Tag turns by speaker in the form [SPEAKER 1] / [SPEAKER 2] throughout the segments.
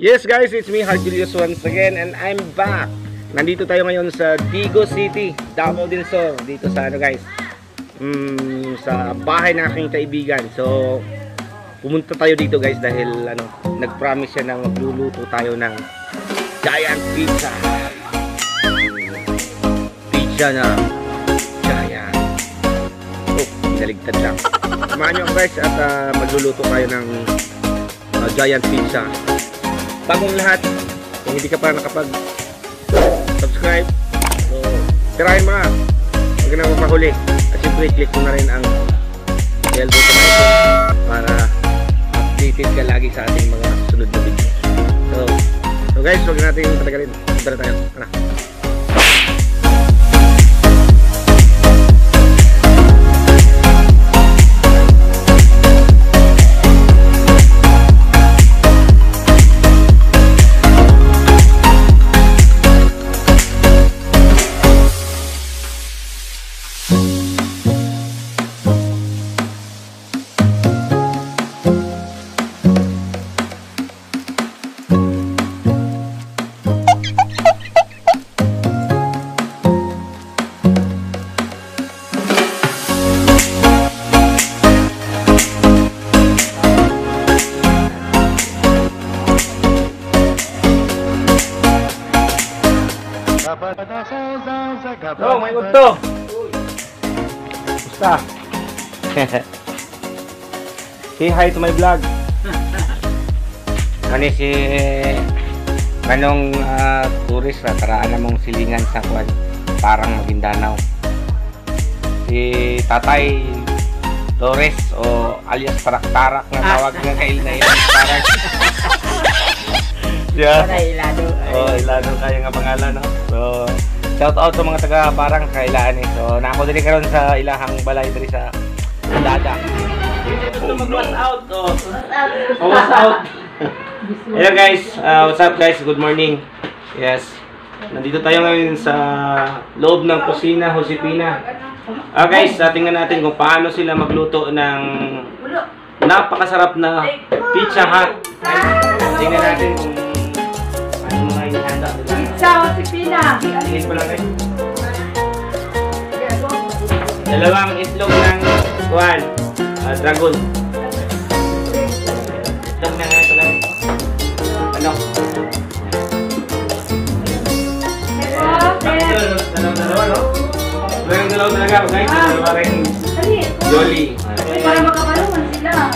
[SPEAKER 1] Yes guys, it's me, Hard Julius once again, and I'm back. Nandito tayo ngayon sa Digo City, Davao del Sur. Dito sa ano guys, sa bahay ng aking kaibigan. So, pumunta tayo dito guys dahil ano, nag-promise siya na magluluto tayo ng giant pizza. Pizza na giant. Oh, naligtad lang. Samahan nyo guys at magluluto tayo ng giant pizza. Bagong lahat, kung hindi ka pa nakapag-subscribe, so tirahin mo na. Huwag na mapahuli. At siyempre, click mo na rin ang bell button na ito para updated ka lagi sa ating mga sunod na video. So guys, huwag natin patagalin. Punta na tayo. Ano? Oh, may gunto. Basta. Say hi to my vlog. Kani si kanong tourist na taraan namong silingan sa kwan, parang Maguindanao. Si Tatay Torres o alias Tarak-Tarak na tawag ng kail-nail. Parang yeah. Oh, Ilado kaya nga pangalan, no? So, shout out sa mga taga parang kailaan eh. So, nako din karon sa ilahang balay diri sa Dada. Gusto mag-was out, oh. Was out. Hello guys, what's up guys? Good morning. Yes. Nandito tayo ngayon sa loob ng kusina Josefina. Guys, tingnan natin kung paano sila magluto ng napakasarap na Pizza Hut. Tingnan natin kung
[SPEAKER 2] Pizza Josefina.
[SPEAKER 1] Tingin ko lang guys. Dalawang itlog ng kuwan, dragon. Itlog na nga ito lang. Ano? Dalawa, no? Dalawa talaga guys. Dalawa rin Jolly.
[SPEAKER 2] Para makabalungan sila.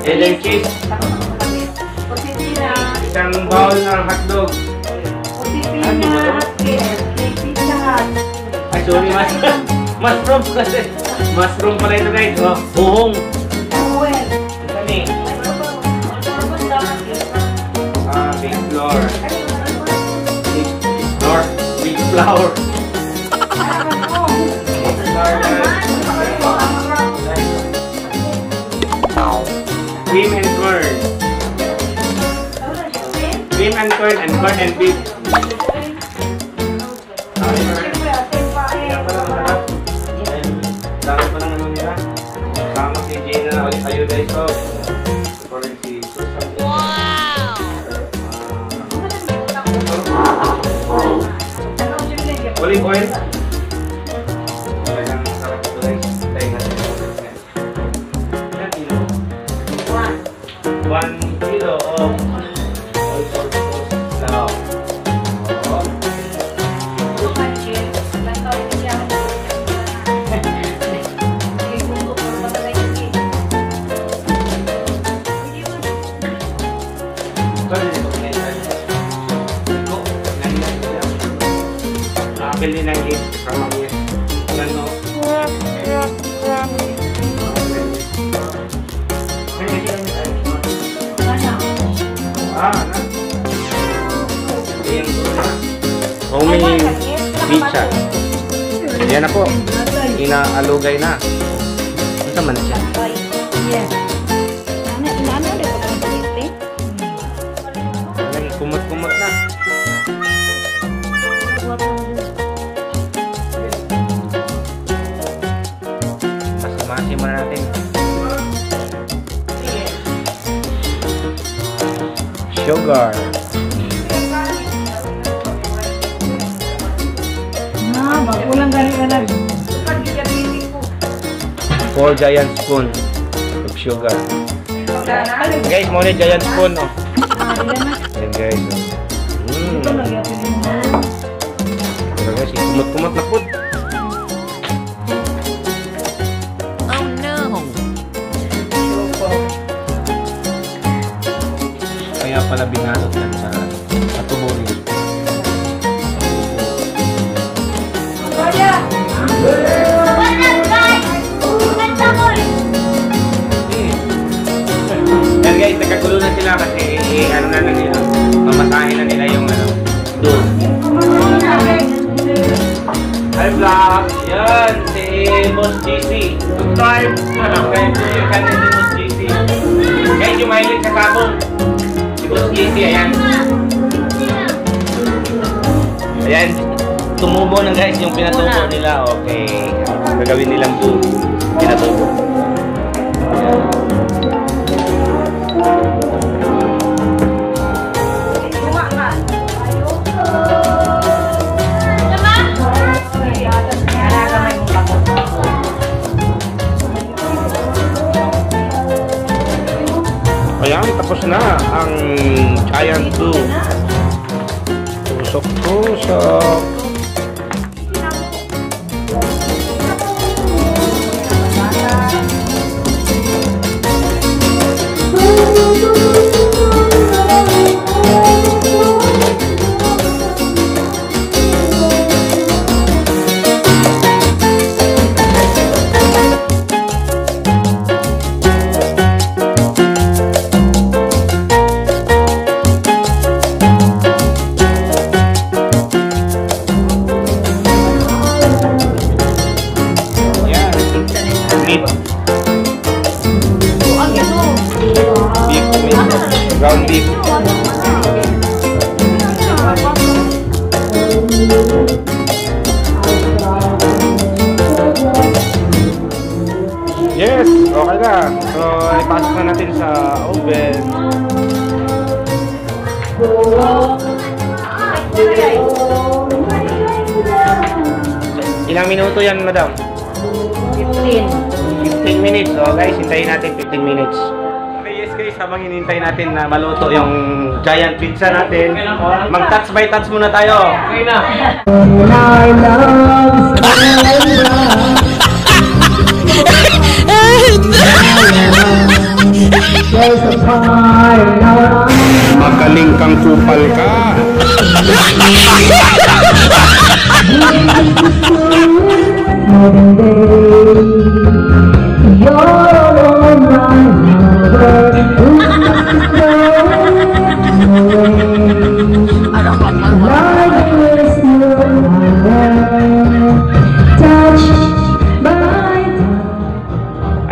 [SPEAKER 1] Ellen cheese. Isang bowl ng hotdog.
[SPEAKER 2] Josefina, Pizza Hut.
[SPEAKER 1] Ay, sorry, mushroom kasi. Mushroom pala ito guys. Oh, buhong. Ano eh? Big flour. Big flour. Cream and corn. Cream and corn and beef. Dami pa ng ano nila. Kasama si Gina ulit tayo guys. So, rin si Susan. Wow! Olive oil. Talagang sarap ito guys. Tayo natin. 1 kilo of bili ng egg from here. Ano? Homemade pizza. Yan na po. Inaalugay na. Ito man siya. Kumot-kumot na. Masimasin muna natin. sugar.
[SPEAKER 2] Magulang galing na lang.
[SPEAKER 1] 4 giant spoon of sugar. Guys, mo ni giant spoon, oh. Ayan guys. Pero guys, kumot-kumot na po.
[SPEAKER 3] Oh no!
[SPEAKER 1] Kaya pala binalot yan sa tubunin. Yan guys, nagkagulo na sila kasi ano na nila, mamasahin na nila yung ano, doon. Hi vlog! Yan, si Boss GC. Subscribe! Subscribe to yung channel ni Boss GC. Guys, yung mahilig sa sabong. Si Boss GC, ayan. Ayan, tumubo na guys yung pinatubo nila. Okay, gagawin nilang doon. Pinatubo. Ayan, tapos na ang giant blue. Tusok-tusok. Ground beef. Yes, okay na. So, ipasok na natin sa oven. Ilang minuto yan, madam? 15 minutes. So guys, hintayin natin 15 minutes. Okay, yes guys, habang hinintay natin na maluto yung giant pizza natin, mag-touch by touch muna tayo. Okay na. Magaling kang kupal ka.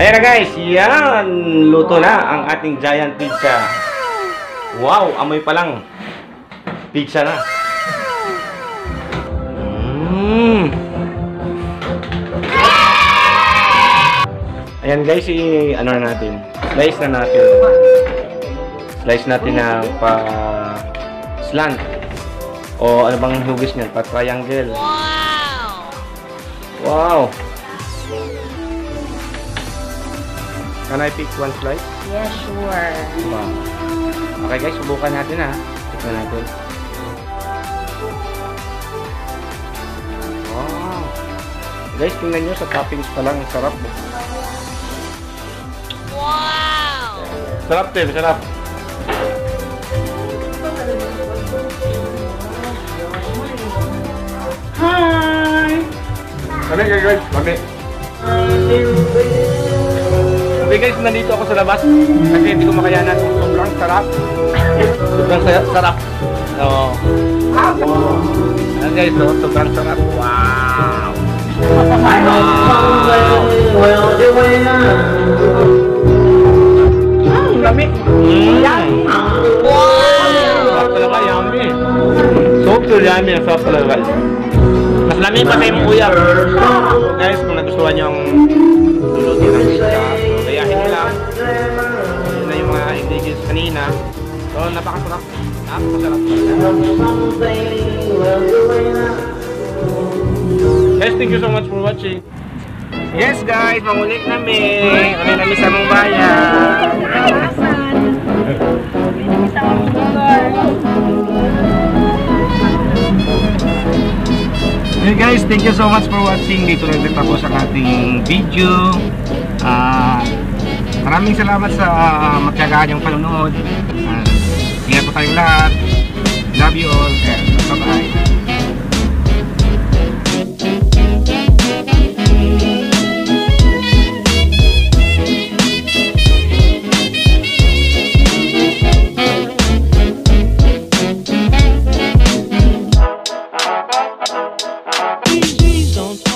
[SPEAKER 1] Ayan na guys, yan, luto na ang ating giant pizza. Wow, amoy pa lang. Pizza na. Ayan guys, ano na natin. Slice na natin. Slice natin na pa slant. O ano bang hugis niyan? Pa triangle. Wow. Can I pick one slice?
[SPEAKER 3] Yeah, sure.
[SPEAKER 1] Wow. Okay guys, subukan natin ha. Tignan natin. Wow. Guys, tingnan nyo sa toppings pa lang. Sarap.
[SPEAKER 3] Wow!
[SPEAKER 1] Sarap din, sarap. Hi! Kami guys, kami. Okay guys, nandito ako sa labas kasi hindi ko makayanan. Sobrang sarap. Sobrang sarap. Oo. Ayan guys, sobrang sarap. Wow! Lami.
[SPEAKER 3] Wow!
[SPEAKER 1] Sarap talaga, yummy. Super yummy, sarap talaga. Mas lami pa kayo mong uyap. So guys, kung nagustuhan nyo ang lulutin ng pizza, so gayahin nyo lang. Yun na yung mga ingredients kanina. So, napakasarap. Napakasarap talaga. Guys, thank you so much for watching. Yes guys, mangulit kami. Ulit kami sa mong bayan. Hey guys, thank you so much for watching. Dito lang tapos ang ating video. Maraming salamat sa magtyagaan yung panonood. Ingat po tayong lahat. Love you all and bye-bye.
[SPEAKER 3] Don't